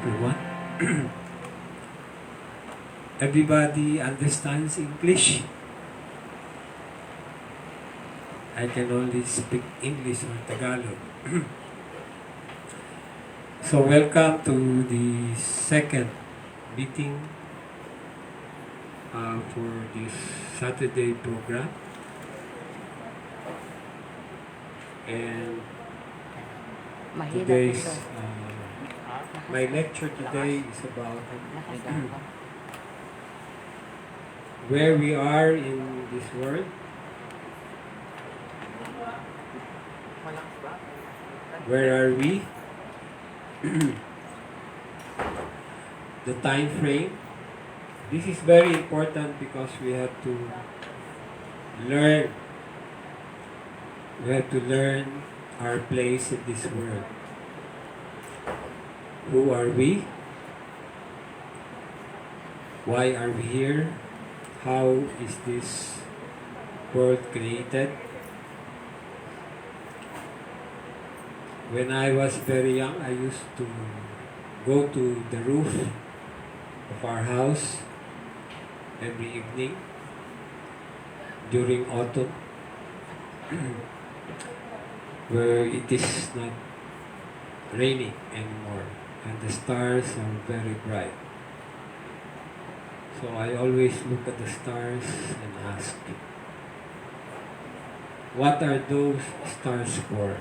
everyone. Everybody understands English? I can only speak English or Tagalog. So welcome to the second meeting for this Saturday program. And today's my lecture today is about where we are in this world, where are we, the time frame. This is very important because we have to learn our place in this world. Who are we? Why are we here? How is this world created? When I was very young, I used to go to the roof of our house every evening during autumn where it is not raining anymore and the stars are very bright. So I always look at the stars and ask, what are those stars for?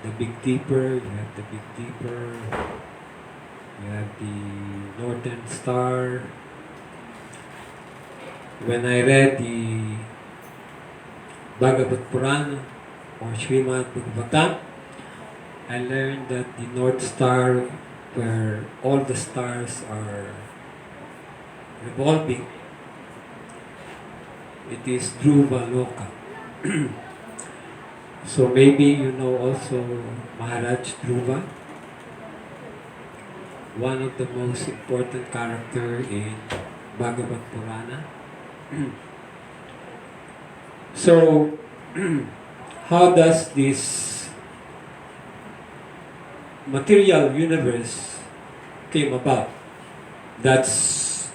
The Big Dipper, you have the Big Dipper, you have the Northern Star. When I read the Bhagavad Purana or Srimad Bhagavatam, I learned that the North Star, where all the stars are revolving, it is Dhruva Loka. So maybe you know also Maharaj Dhruva, one of the most important character in Bhagavad Purana. So, how does this material universe came about? That's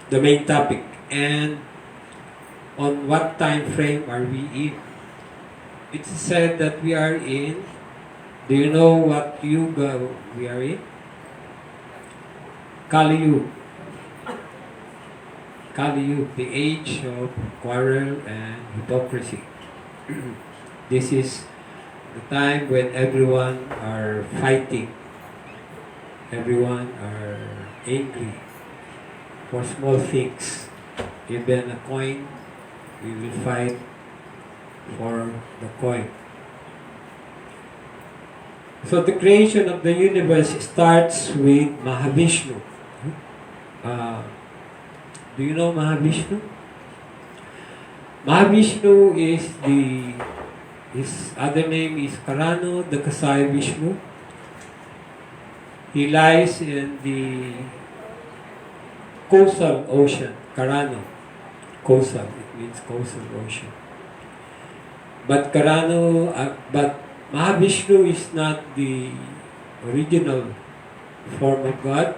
the main topic. And on what time frame are we in? It's said that we are in, do you know what yuga we are in? Kaliyu. Kaliyu, the age of quarrel and hypocrisy. This is the time when everyone are fighting. Everyone are angry for small things. Even a coin, we will fight for the coin. So the creation of the universe starts with Mahavishnu. Do you know Mahavishnu? Mahavishnu is his other name is Karano, the Kasai Vishnu. He lies in the coastal ocean, Karano. Coastal, it means coastal ocean. But but Mahavishnu is not the original form of God.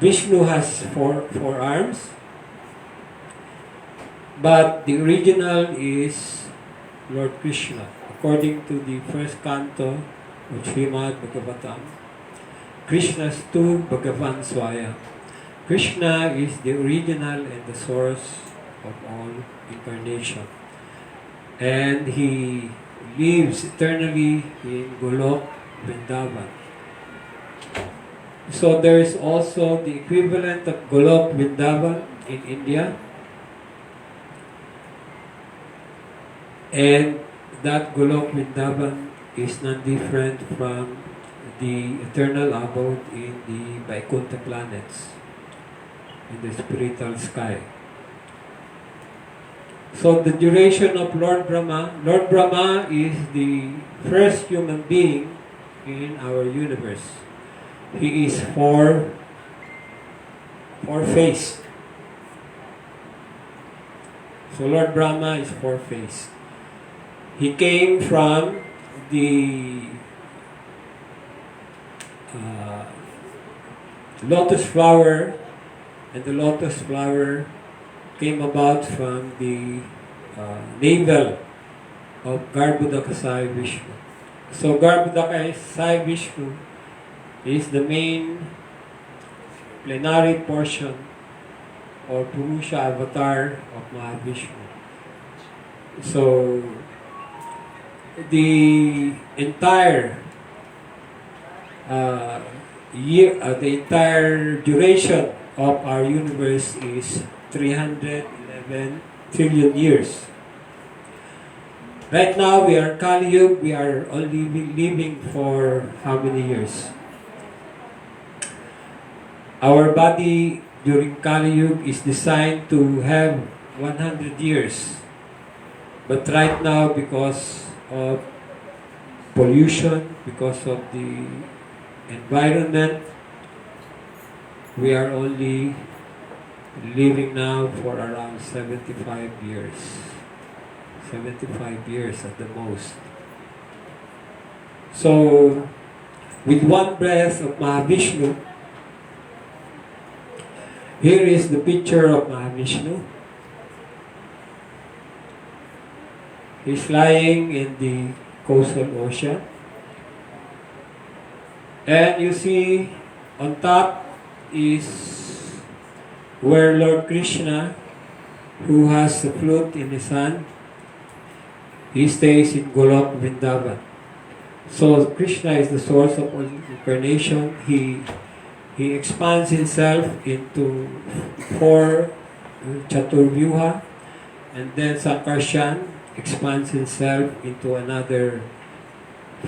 Vishnu has four arms, but the original is Lord Krishna. According to the first canto of Srimad Bhagavatam, Krishna's tu Bhagavan Swaya. Krishna is the original and the source of all incarnation. And he lives eternally in Golok, Vrindavan. So there is also the equivalent of Golok, Vrindavan in India. And that Golok, Vrindavan is not different from the eternal abode in the Vaikuntha planets, in the spiritual sky. So the duration of Lord Brahma is the first human being in our universe. He is four-faced. So Lord Brahma is four-faced. He came from the uh, lotus flower, and the lotus flower came about from the navel of Garbhodakasai Vishnu. So Garbhodakasai Vishnu is the main plenary portion or Purusha avatar of Mahavishnu. So the entire the entire duration of our universe is 311 trillion years. Right now we are Kaliyu, we are only living for how many years? Our body during Kaliyu is designed to have 100 years. But right now, because of pollution, because of the environment, we are only living now for around 75 years. 75 years at the most. So, with one breath of Mahavishnu, here is the picture of Mahavishnu. He's lying in the coastal ocean. And you see, on top is where Lord Krishna, who has the flute in his hand, he stays in Golok Vrindavan. So Krishna is the source of all incarnation. He expands himself into 4 Chaturvyuha, and then Sankarshan expands himself into another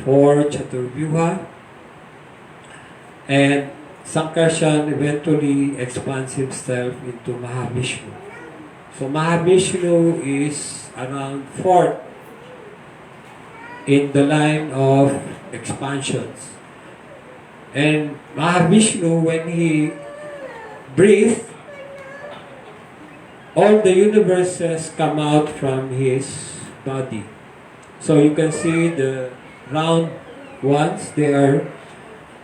4 Chaturvyuha, and Sankarshan eventually expands himself into Mahavishnu. So Mahavishnu is around 4th in the line of expansions. And Mahavishnu, when he breathes, all the universes come out from his body. So you can see the round ones, they are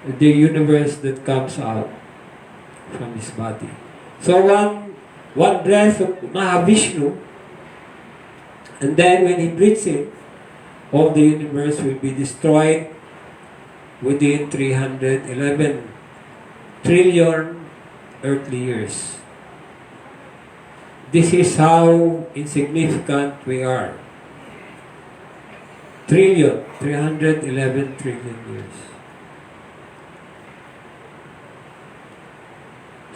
the universe that comes out from his body. So one breath of Mahavishnu, and then when he breathes in, all the universe will be destroyed within 311 trillion earthly years. This is how insignificant we are. 311 trillion years.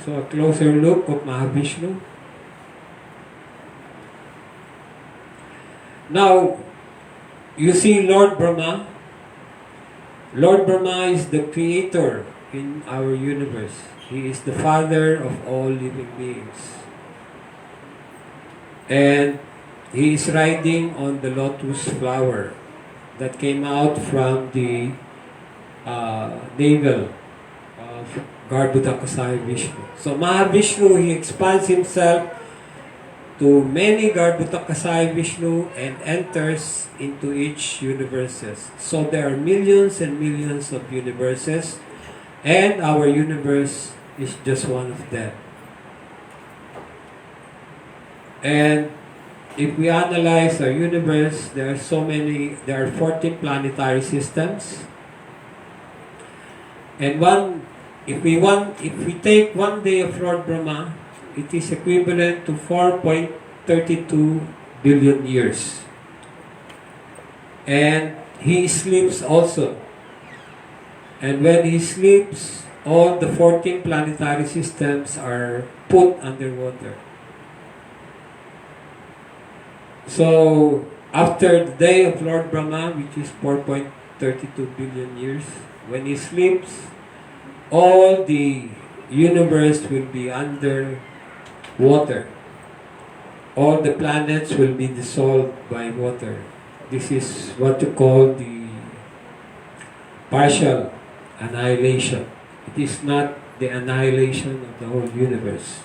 So a closer look of Mahavishnu. Now, you see Lord Brahma. Lord Brahma is the creator in our universe. He is the father of all living beings. And he is riding on the lotus flower that came out from the navel of Garbhodakasai Vishnu. So Mahavishnu, he expands himself to many Garbhodakasai Vishnu and enters into each universes. So there are millions and millions of universes, and our universe is just one of them. And if we analyze our universe, there are 14 planetary systems. And if we take 1 day of Lord Brahma, it is equivalent to 4.32 billion years. And he sleeps also. And when he sleeps, all the 14 planetary systems are put underwater. So, after the day of Lord Brahma, which is 4.32 billion years, when he sleeps, all the universe will be under water. All the planets will be dissolved by water. This is what you call the partial annihilation. It is not the annihilation of the whole universe.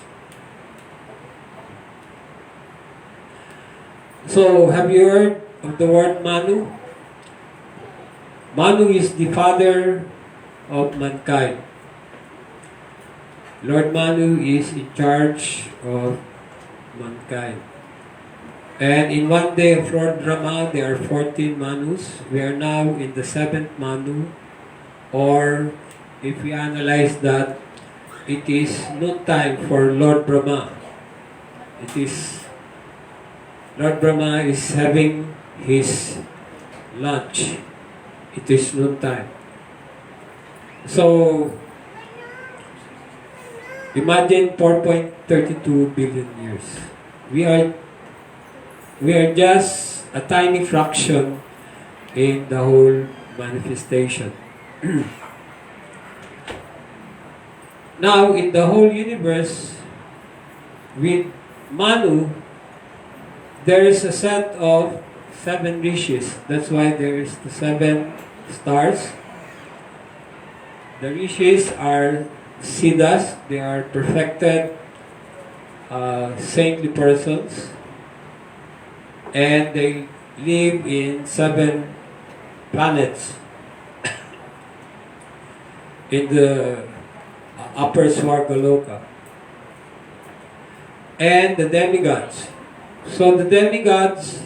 So, have you heard of the word Manu? Manu is the father of mankind. Lord Manu is in charge of mankind. And in one day of Lord Brahma, there are 14 Manus. We are now in the 7th Manu, or if we analyze that, it is noon time for Lord Brahma. It is Lord Brahma is having his lunch. It is noon time. So imagine 4.32 billion years. We are just a tiny fraction in the whole manifestation. Now, in the whole universe, with Manu, there is a set of 7 rishis. That's why there is the 7 stars. The rishis are siddhas. They are perfected saintly persons. And they live in 7 planets in the upper Swargaloka. And the demigods. So the demigods,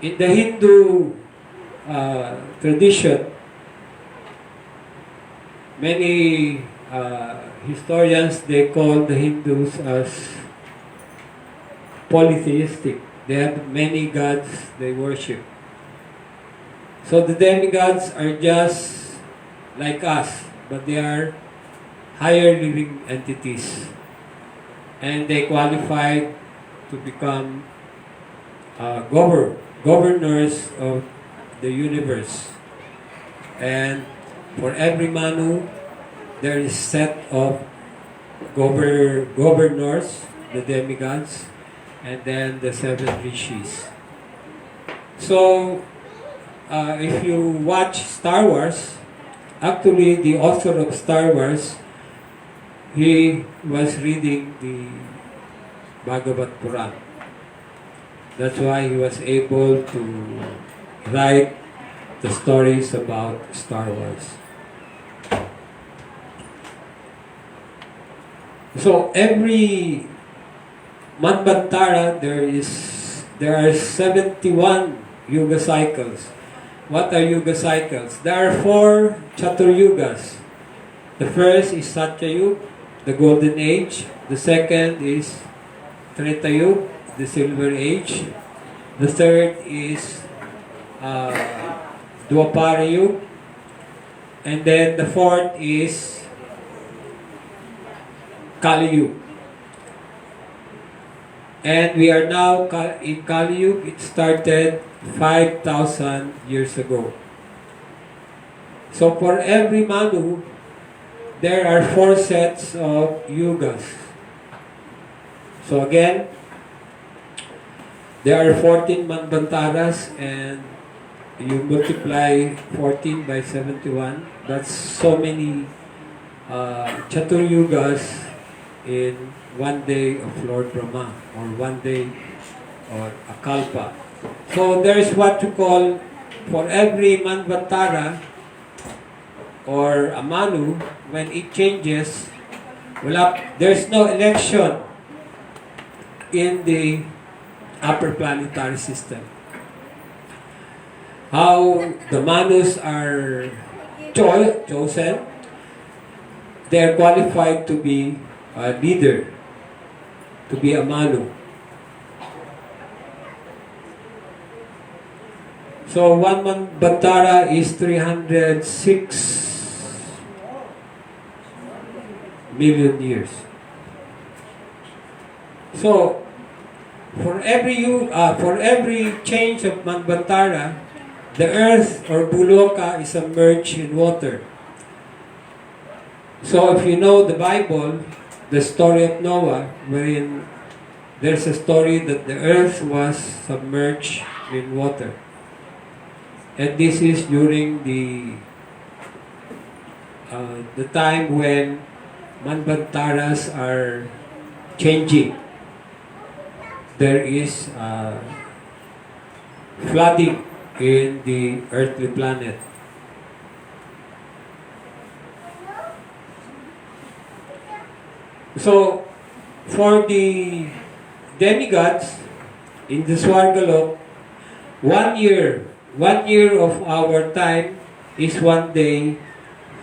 in the Hindu tradition, many historians, they call the Hindus as polytheistic. They have many gods they worship. So the demigods are just like us, but they are higher living entities. And they qualify to become governors of the universe. And for every Manu, there is a set of governors, the demigods, and then the 7 rishis. So, if you watch Star Wars, actually the author of Star Wars, he was reading the Bhagavad Puran. That's why he was able to write the stories about Star Wars. So every Manvantara, there are 71 Yuga cycles. What are Yuga cycles? There are 4 Chatur Yugas. The first is Satya Yuga, the Golden Age. The second is Treta Yuga, the Silver Age. The third is Dwapara Yuga. And then the fourth is Kaliyu. And we are now in Kaliyu. It started 5,000 years ago. So for every Manu, there are 4 sets of yugas. So again, there are 14 Manvantaras, and you multiply 14 by 71. That's so many Chatur Yugas in one day of Lord Brahma, or one day, or a kalpa. So there is what you call, for every Manvantara or a Manu, when it changes, there's no election in the upper planetary system. How the Manus are chosen, they are qualified to be a leader, to be a Manu. So one Manvantara is 306 million years. So for every change of Manvantara, the earth or Buloka is submerged in water. So if you know the Bible, the story of Noah, wherein there's a story that the earth was submerged in water. And this is during the time when Manvantaras are changing. There is flooding in the earthly planet. So, for the demigods in the Swargalok, 1 year of our time is 1 day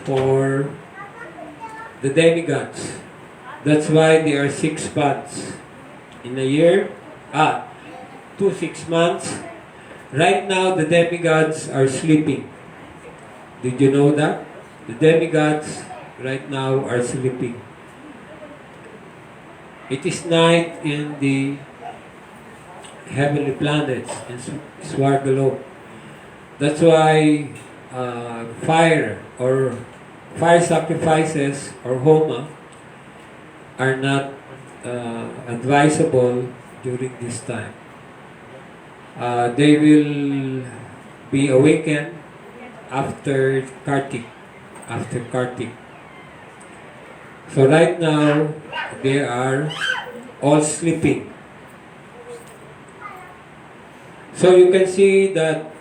for the demigods. That's why there are 6 months in a year. 6 months. Right now, the demigods are sleeping. Did you know that? The demigods right now are sleeping. It is night in the heavenly planets in Swargalok. That's why fire sacrifices or homa are not advisable during this time. They will be awakened after Kartik. So right now, they are all sleeping. So you can see that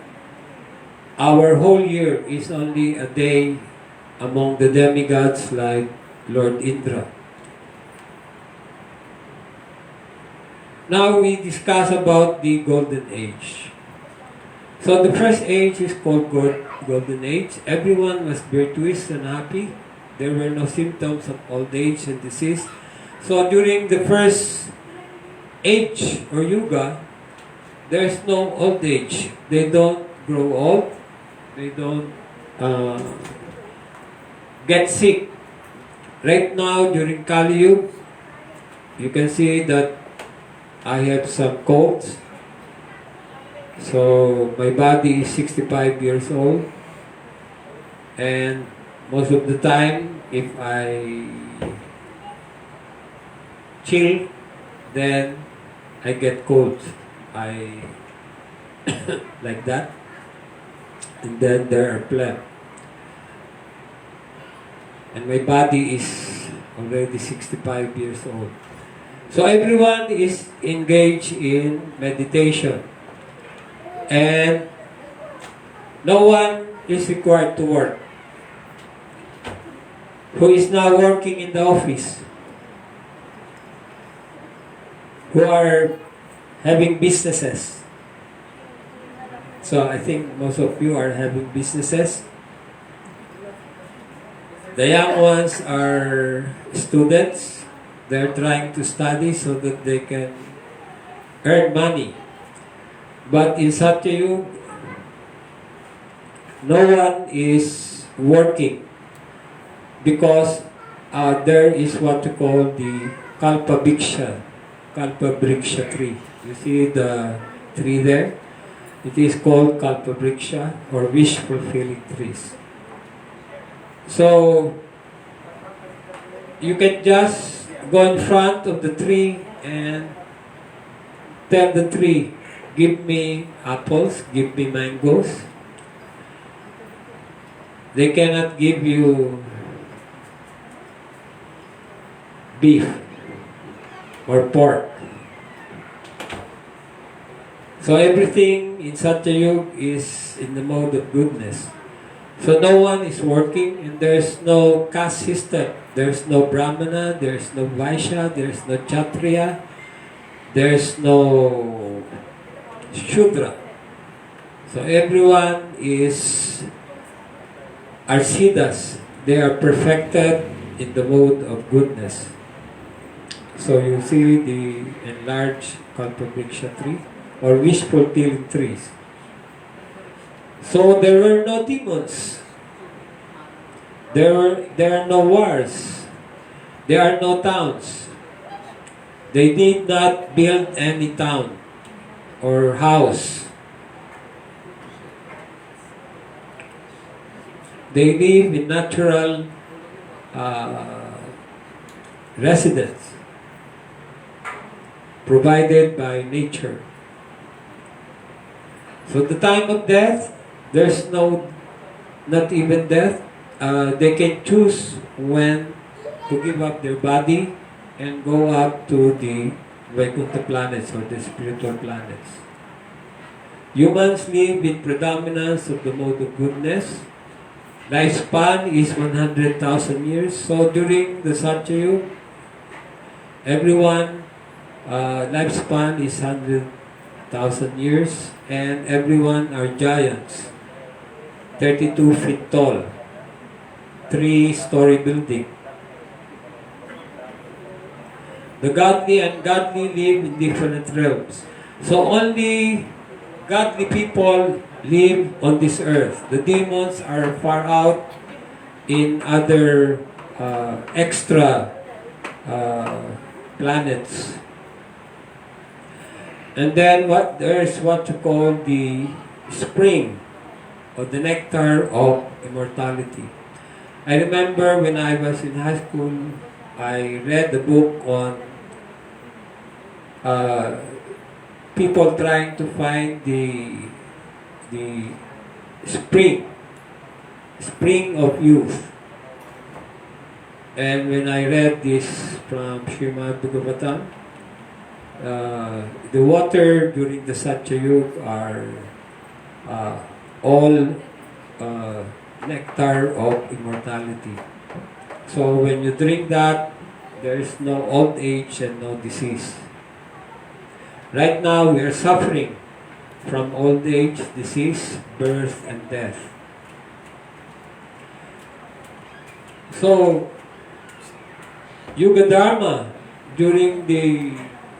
our whole year is only a day among the demigods like Lord Indra. Now we discuss about the Golden Age. So the first age is called Golden Age. Everyone was virtuous and happy. There were no symptoms of old age and disease. So during the first age or yuga, there's no old age. They don't grow old. They don't get sick. Right now, during Kaliyu, you can see that I have some colds. So my body is 65 years old. And most of the time, if I chill, then I get cold. I like that. And then there are phlegm. And my body is already 65 years old. So everyone is engaged in meditation. And no one is required to work. Who is now working in the office? Who are having businesses? So I think most of you are having businesses. The young ones are students. They're trying to study so that they can earn money. But in Satyayug, no one is working because there is what we call the Kalpa Briksha tree. You see the tree there? It is called Kalpa Briksha or wish-fulfilling trees. So, you can just go in front of the tree and tell the tree, give me apples, give me mangoes. They cannot give you beef or pork. So everything in Satyayug is in the mode of goodness. So no one is working and there's no caste system. There's no Brahmana, there's no Vaishya, there's no Kshatriya, there's no Shudra. So everyone are siddhas. They are perfected in the mode of goodness. So you see the enlarged Kalpavriksha tree or wish-fulfilling trees. So there were no demons. There are no wars. There are no towns. They did not build any town or house. They live in natural residence provided by nature. So the time of death, there's not even death. They can choose when to give up their body and go up to the Vaikuntha planets or the spiritual planets. Humans live in predominance of the mode of goodness. Lifespan is 100,000 years. So during the Satyayug, Everyone, lifespan is 100,000 years, and everyone are giants, 32 feet tall, 3-story building. The godly and ungodly live in different realms. So only godly people live on this earth. The demons are far out in other extra planets. And then there's what you call the spring, or the nectar of immortality. I remember when I was in high school, I read the book on people trying to find the spring of youth. And when I read this from Srimad Bhagavatam, the water during the Satyayug are all nectar of immortality. So when you drink that, there is no old age and no disease. Right now, we are suffering from old age, disease, birth, and death. So, Yuga Dharma during the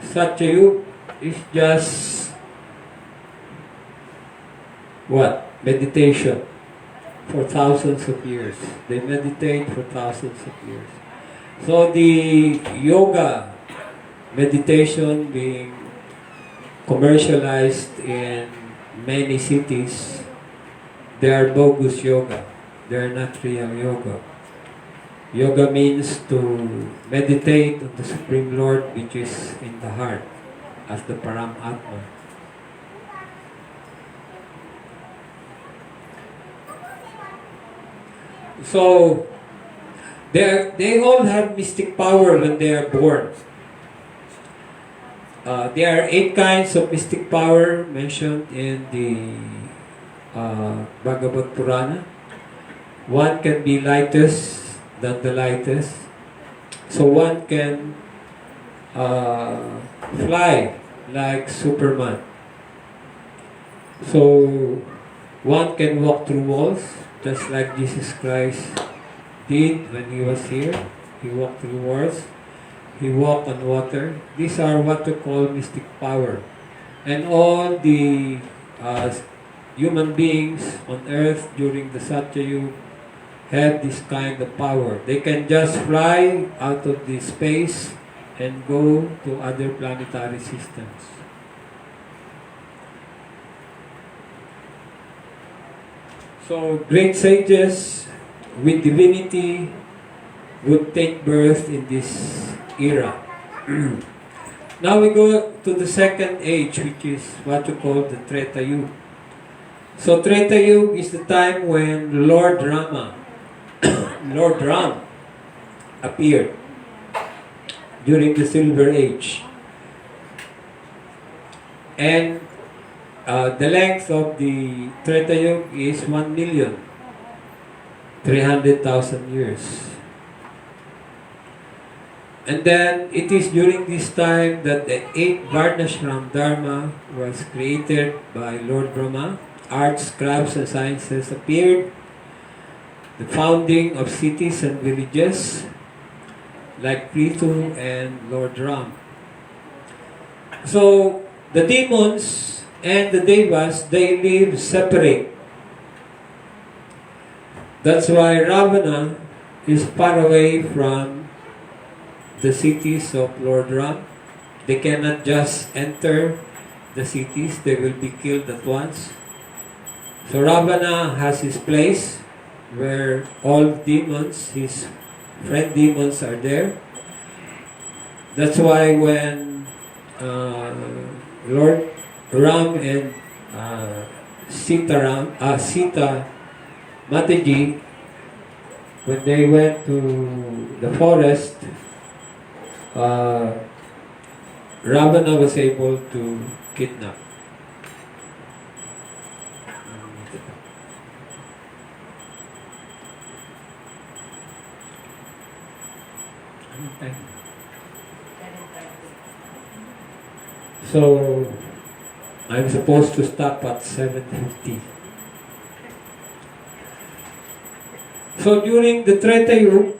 Satyayug is just what? Meditation for thousands of years. They meditate for thousands of years. So the yoga meditation being commercialized in many cities, they are bogus yoga. They are not real yoga. Yoga means to meditate on the Supreme Lord, which is in the heart, as the Paramatma. So, they all have mystic power when they are born. There are 8 kinds of mystic power mentioned in the Bhagavad Purana. One can be lightest than the lightest. So one can fly like Superman. So one can walk through walls, just like Jesus Christ did when he was here. He walked through walls. He walked on water. These are what we call mystic power. And all the human beings on earth during the Satyayug have this kind of power. They can just fly out of the space and go to other planetary systems. So great sages with divinity would take birth in this era. Now we go to the second age, which is what you call the Treta Yuga. So Treta Yuga is the time when Lord Rama, Lord Ram, appeared during the Silver Age. And the length of the Treta Yuga is 1,300,000 years. And then it is during this time that the 8 Varnashram Dharma was created by Lord Brahma. Arts, crafts, and sciences appeared. The founding of cities and villages like Prithu and Lord Ram. So the demons and the devas, they live separate. That's why Ravana is far away from the cities of Lord Ram. They cannot just enter the cities, they will be killed at once. So Ravana has his place where all demons, his friend demons, are there. That's why when Lord Ram and Sita Mataji, when they went to the forest, Ravana was able to kidnap. So, I'm supposed to stop at 7:50. So during the Treta Yuga,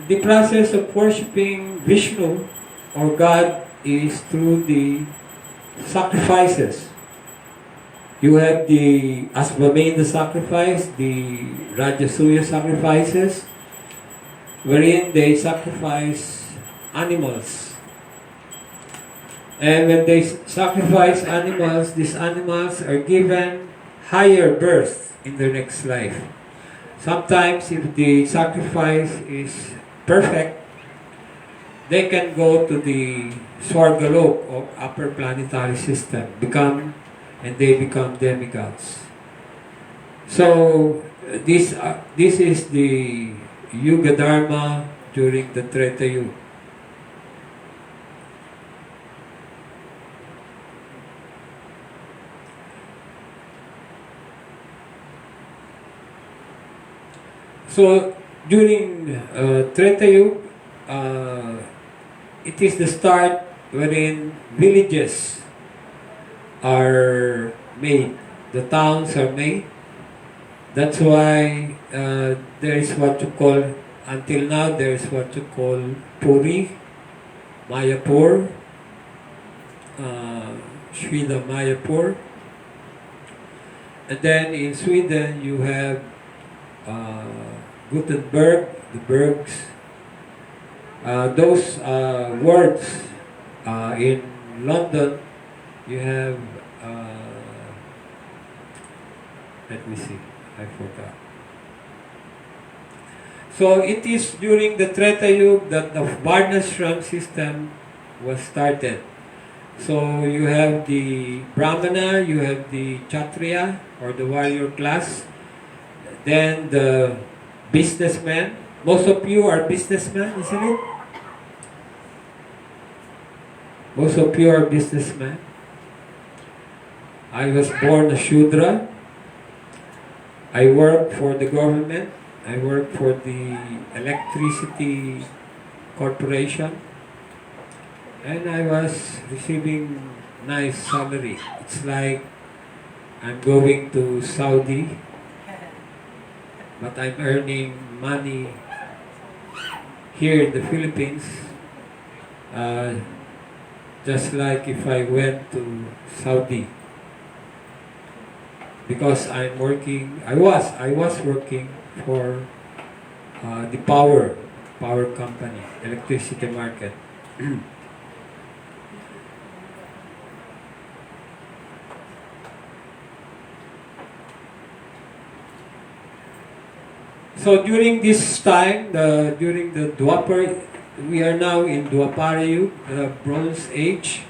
the process of worshipping Vishnu or God is through the sacrifices. You have the Asvamedha sacrifice, the Rajasuya sacrifices, wherein they sacrifice animals. And when they sacrifice animals, these animals are given higher birth in their next life. Sometimes if the sacrifice is perfect, they can go to the Swargalok or upper planetary system, and they become demigods. So this is the Yuga Dharma during the Treta Yuga. So during Treta Yuga, it is the start wherein villages are made, the towns are made. That's why there is what you call, until now, there is what you call Puri, Mayapur, Sweden Mayapur. And then in Sweden you have Gothenburg, the Bergs. Those words in London, you have, let me see, I forgot. So it is during the Treta Yuga that the Varnashram system was started. So you have the Brahmana, you have the Kshatriya or the warrior class, then the businessmen. Most of you are businessmen, isn't it? Most of you are businessmen. I was born a Shudra. I work for the government. I work for the electricity corporation. And I was receiving nice salary. It's like I'm going to Saudi, but I'm earning money here in the Philippines, just like if I went to Saudi. Because I'm working, I was working for the power company, electricity market. So during this time, during the Dwapar, we are now in Dwapara Yuga, the Bronze Age,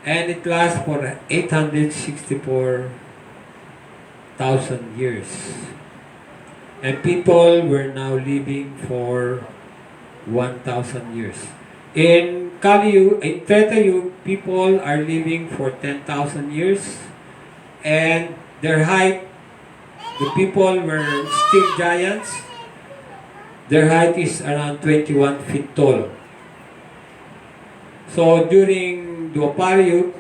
and it lasts for 864,000 years. And people were now living for 1,000 years. In Kaliyu, in Treta Yuga, people are living for 10,000 years, and their height, the people were still giants. Their height is around 21 feet tall. So during Dwapara Yuga,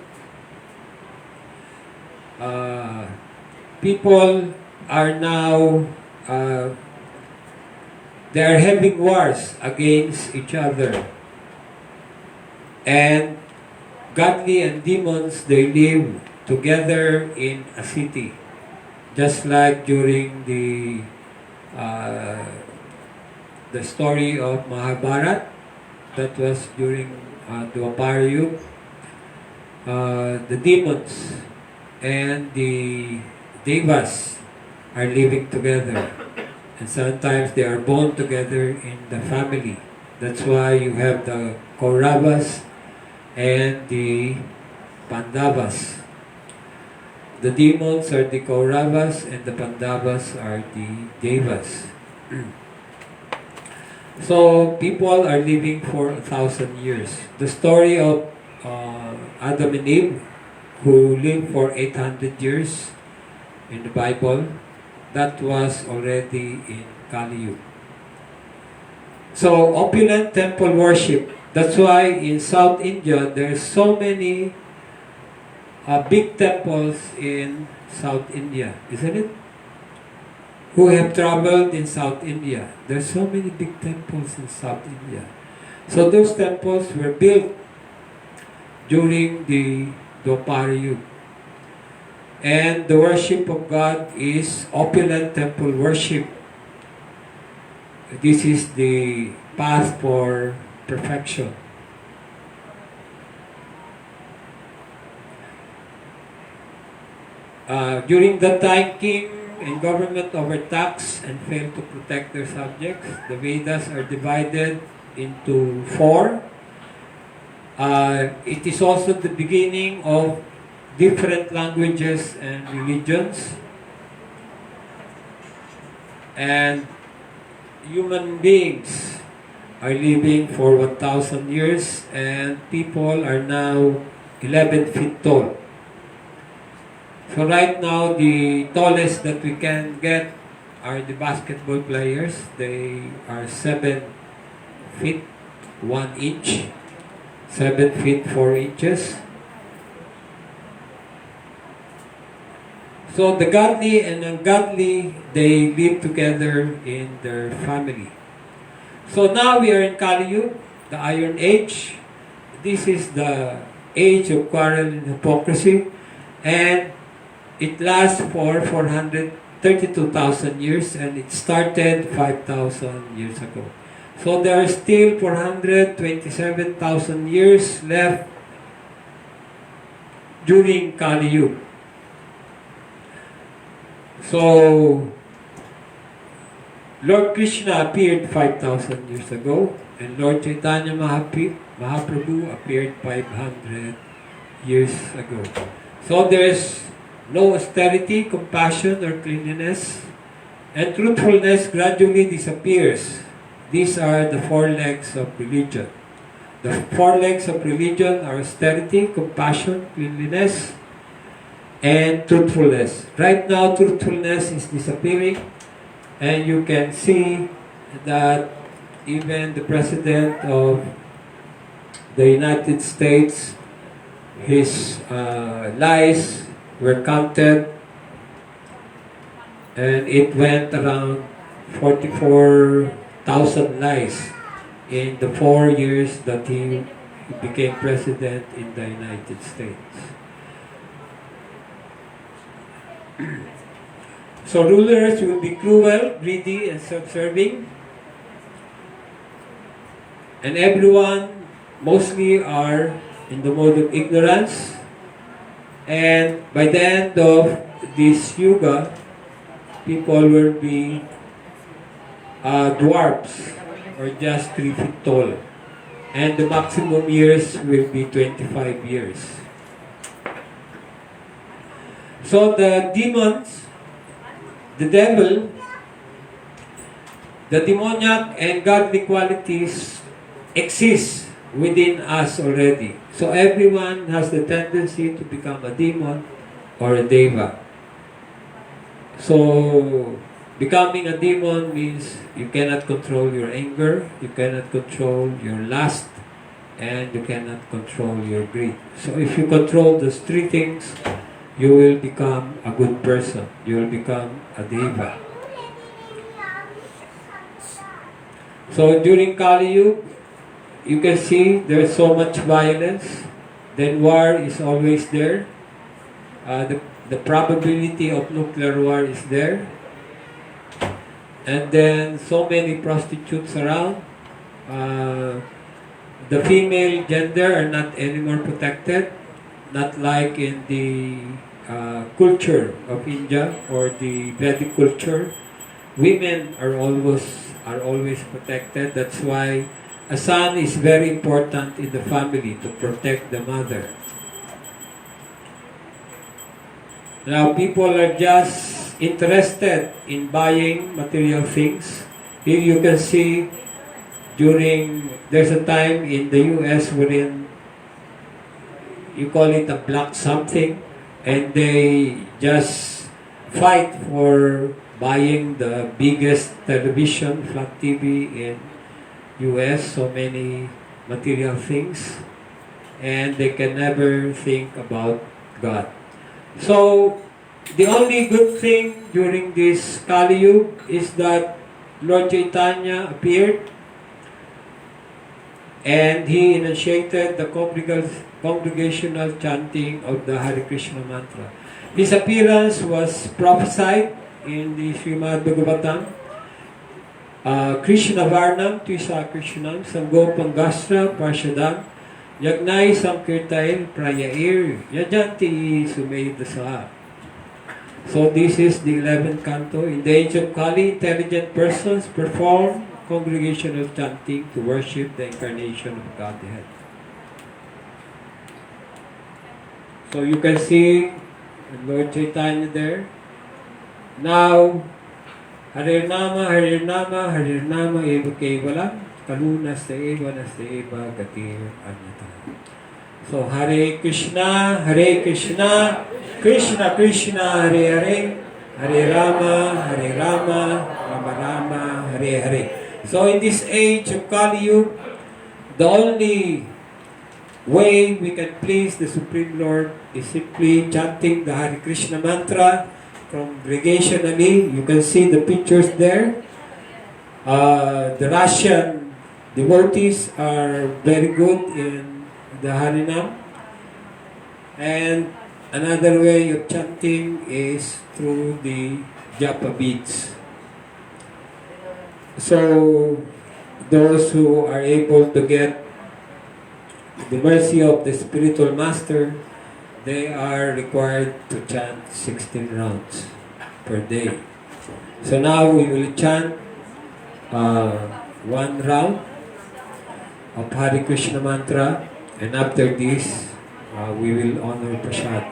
people are now, they are having wars against each other. And godly and demons, they live together in a city. Just like during the story of Mahabharata, that was during Dwapara Yuga, the demons and the devas are living together, and sometimes they are born together in the family. That's why you have the Kauravas and the Pandavas. The demons are the Kauravas and the Pandavas are the devas. So people are living for 1,000 years. The story of Adam and Eve, who lived for 800 years in the Bible, that was already in Kaliyu. So, opulent temple worship. That's why in South India, there's so many big temples in South India, isn't it? Who have traveled in South India. There's so many big temples in South India. So those temples were built during the Dwapara Yuga. And the worship of God is opulent temple worship. This is the path for perfection. During that time, king and government overtaxed and failed to protect their subjects. The Vedas are divided into 4. It is also the beginning of different languages and religions. And human beings are living for 1,000 years, and people are now 11 feet tall. So right now, the tallest that we can get are the basketball players. They are 7 feet 1 inch, 7 feet 4 inches. So the godly and ungodly, they live together in their family. So now we are in Kaliyu, the Iron Age. This is the age of quarrel and hypocrisy, and it lasts for 432,000 years, and it started 5,000 years ago. So there are still 427,000 years left during Kaliyu. So Lord Krishna appeared 5,000 years ago, and Lord Chaitanya Mahaprabhu appeared 500 years ago. So there's no austerity, compassion, or cleanliness, and truthfulness gradually disappears. These are the 4 legs of religion. The 4 legs of religion are austerity, compassion, cleanliness, and truthfulness. Right now, truthfulness is disappearing, and you can see that even the President of the United States, his lies were counted, and it went around 44,000 lies in the 4 years that he became president in the United States. So rulers will be cruel, greedy, and self-serving, and everyone mostly are in the mode of ignorance. And by the end of this yuga, people will be dwarfs, or just 3 feet tall, and the maximum years will be 25 years. So the demons, the devil, the demoniac and godly qualities exist within us already. So everyone has the tendency to become a demon or a deva. So becoming a demon means you cannot control your anger, you cannot control your lust, and you cannot control your greed. So if you control those 3 things, you will become a good person. You will become a deva. So during Kali Yuga, you can see there's so much violence. Then war is always there. The probability of nuclear war is there. And then so many prostitutes around. The female gender are not anymore protected. Not like in the culture of India or the Vedic culture. Women are always protected. That's why a son is very important in the family to protect the mother. Now people are just interested in buying material things. Here you can see there's a time in the US wherein you call it a black something, and they just fight for buying the biggest television, flat TV US so many material things, and they can never think about God. So, the only good thing during this Kaliyu is that Lord Chaitanya appeared and he initiated the congregational chanting of the Hare Krishna mantra. His appearance was prophesied in the Srimad Bhagavatam. Krishna Varnam, Twisa Krishnam, Sangho Pangastra, Parshadam, Yagnai Samkirtail, Prayair, Yajanti Sumedasa. So this is the 11th canto. In the age of Kali, intelligent persons perform congregational chanting to worship the incarnation of Godhead. So you can see Lord Chaitanya there. Now, Hare Nama, Hare Nama, Hare Nama, Eva Kevalam, Kaluna Seva, Naseva, Gatir, Anyata. So Hare Krishna, Krishna Krishna, Hare Hare, Hare Rama, Rama Rama, Hare Hare. So in this age of Kaliyu, the only way we can please the Supreme Lord is simply chanting the Hare Krishna mantra congregationally. You can see the pictures there. The Russian devotees are very good in the Harinam. And another way of chanting is through the japa beads. So those who are able to get the mercy of the spiritual master, they are required to chant 16 rounds per day. So now we will chant one round of Hare Krishna mantra, and after this we will honor Prasad.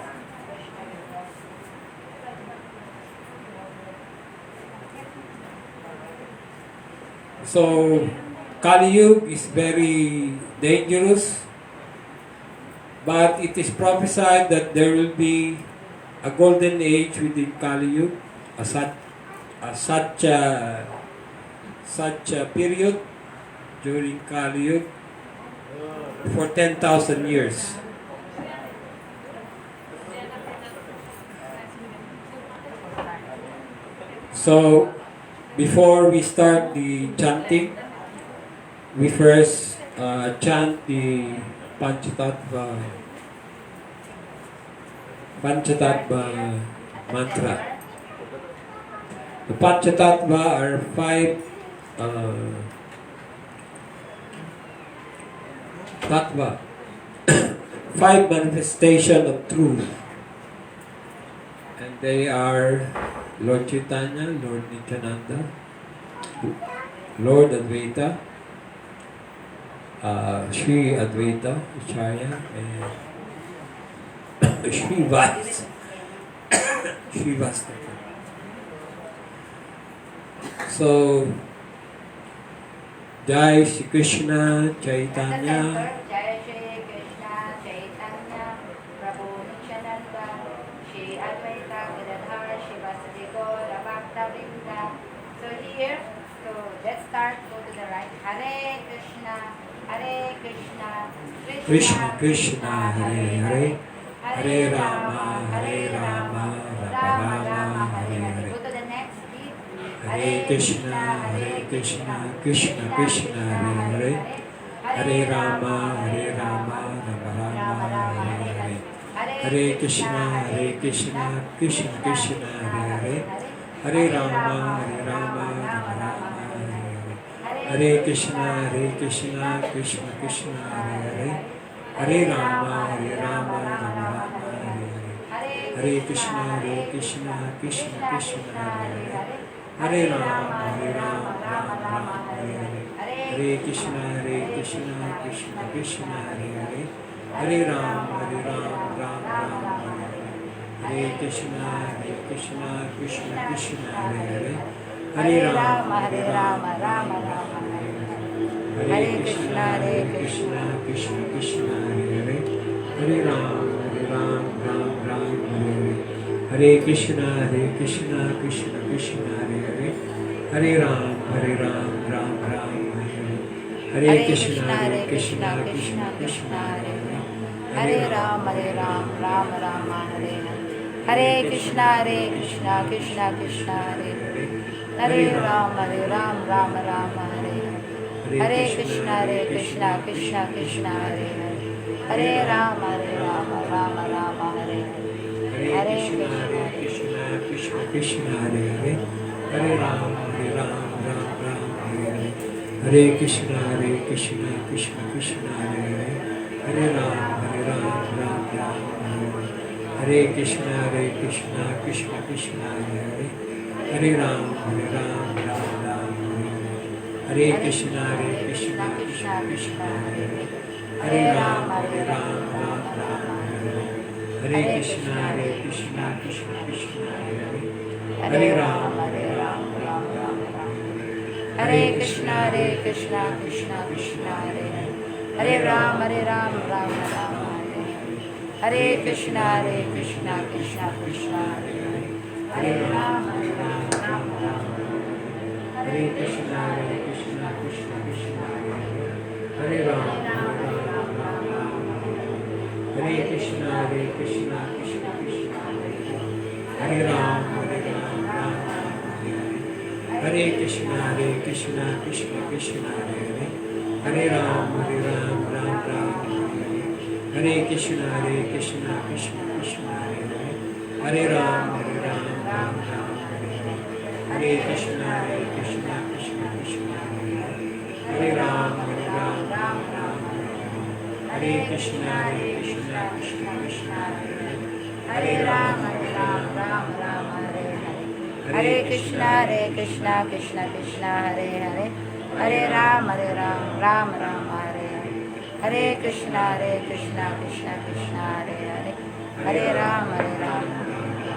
So Kaliyu is very dangerous, but it is prophesied that there will be a golden age within Kaliyu, such a period during Kaliyu for 10,000 years. So, before we start the chanting, we first chant the Panchatattva mantra. The Panchatattva are five tattva, five manifestations of truth. And they are Lord Chaitanya, Lord Nityananda, Lord Advaita, Sri Advaita Acharya, and Sri Vasta. So, Jai Shri Krishna Chaitanya, Jai Shri Krishna Chaitanya, Prabhu Nityananda, Shri Advaita Gadadhar, Shivasati Gaura Bhakta Vrinda. So here, so let's start, go to the right. Hare Krishna, Krishna Krishna, Hare Hare, Hare Rama, Rama Rama, Hare Hare. Go to the next beat. Hare Krishna, Krishna Krishna, Hare Hare, Hare Rama, Rama Rama, Hare Hare. Hare Krishna, Krishna Krishna, Hare Hare, Hare Rama, Rama Rama, Hare Hare. Hare Krishna, Krishna Krishna, Hare Hare, Hare Rama, Rama Rama, Hare Hare. Hare Krishna, Krishna Krishna, Hare Hare, Hare Rama, Rama Hare Hare. Hare Krishna, Krishna Krishna, Hare Hare, Hare Rama, Rama Hare Hare. Hare Krishna, Krishna Krishna, Hare Hare, Hare Rama, Rama Hare Hare. Hare Krishna, Krishna Hare Hare, Hare Rama, Rama Hare Hare. Hare Krishna, Krishna Krishna, Hare Hare, Hare Rama, Rama Hare Hare. Hare Krishna Krishna Krishna Hare Hare, Hare Ram Ram Rama Hare Hare, Hare Krishna Krishna Krishna Hare Hare, Hare Ram Rama Rama Hare Hare, Hare Krishna Krishna Krishna Hare Hare, Hare Ram Rama Rama Hare Hare, Hare Krishna Krishna Hare Hare, Hare Ram Ram Hare Hare, Hare Krishna Krishna Krishna Hare Hare, Hare Ram Ram Hare Hare, Hare Krishna Krishna Krishna Hare Hare, Hare Ram Ram Hare Hare, Hare Krishna Krishna Krishna Hare Hare, Hare Ram Ram Hare Hare, Hare Krishna Krishna Krishna Hare Hare, Hare Ram Ram Hare Krishna Krishna Krishna Hare Hare, Hare Ram Ram Hare Hare, Hare Krishna Krishna Krishna Hare Hare, Hare Ram Ram Hare Krishna Krishna Krishna Hare Hare, Hare Ram Hare Krishna Krishna Krishna Hare Hare, Hare Ram Hare Krishna Krishna Krishna Hare Hare, Hare Ram Ram Hare Krishna Krishna Krishna Hare Hare, Hare Ram Hare Hare Krishna Krishna Krishna Hare Hare, Hare Ram Hare Krishna Krishna Krishna Hare Hare, Hare Ram Hare Hare, Hare Krishna Krishna Krishna Hare Hare, Hare Ram Hare Hare, Hare Krishna Krishna Krishna Hare Hare, Hare Ram